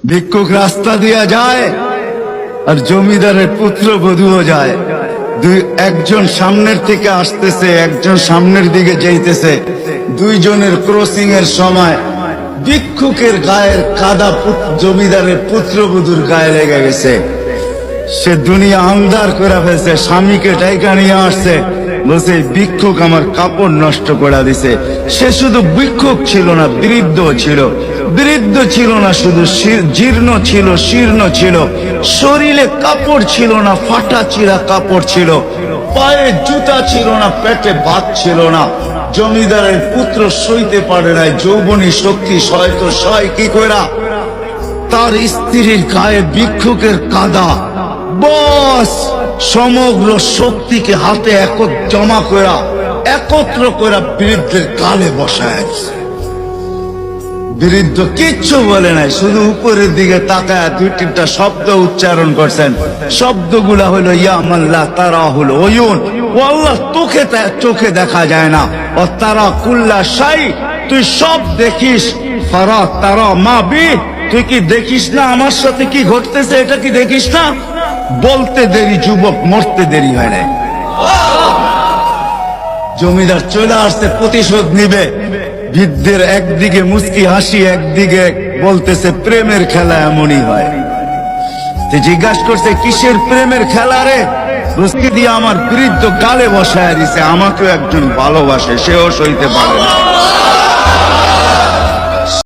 ভিক্ষুক রাস্তা দিয়া যায় আর জমিদারের পুত্রবধূও যায়। একজন সামনের থেকে আসতেছে, একজন সামনের দিকে যাইতেছে। দুইজনের ক্রসিং এর সময় ভিক্ষুকের গায়ের কাদা জমিদারের পুত্রবধূর গায়ে লেগে গেছে। সে দুনিয়া আন্ধার করে ফেলছে, স্বামীকে ডাইকা নিয়ে আসছে, বলছে ভিক্ষুক আমার কাপড় নষ্ট করে দিছে। সে শুধু ভিক্ষুক ছিল না, বৃদ্ধ ছিল। বৃদ্ধ ছিল না শুধু, জীর্ণ ছিল, শীর্ণ ছিল, শরীরে কাপড় ছিল না, ফাটা চিরা কাপড় ছিল, পায়ে জুতা ছিল না, পেটে ভাত ছিল না। জমিদারের পুত্র সইতে পারে নাই, যৌবনী শক্তি সয়তো সয় কি কইরা তার স্ত্রীর গায়ে ভিক্ষুকের কাদা, বস সমগ্র শক্তিকে হাতে জমা করা, একত্র করা বৃদ্ধের কালে বসায়। বৃদ্ধ কিচ্ছু বলে নাই, শুধু উপরের দিকে তাকায় দুই তিনটা শব্দ উচ্চারণ করছেন। শব্দগুলা হলো ইয়া মাল্লা তারা হলো ওয়ুন, ও আল্লাহ তোকে চোখে দেখা যায় না, ও তারা কুল্লা শাই তুই সব দেখিস, ফারা তারা মা বি তুই কি দেখিস না আমার সাথে কি ঘটতেছে, এটা কি দেখিস না? বলতে দেরি যুবক, মরতে দেরি হয় না। জমিদার চলে আসতে প্রতিশোধ নিবে। বৃদ্ধের একদিকে মুস্কি হাসি, একদিকে বলতেছে প্রেমের খেলা এমনই হয়। জিজ্ঞাসা করছে কিসের প্রেমের খেলা রে? মুস্কি দিয়ে আমার বৃদ্ধ গালে বসায় দিছে, আমাকেও একজন ভালোবাসে, সেও সইতে পারে না।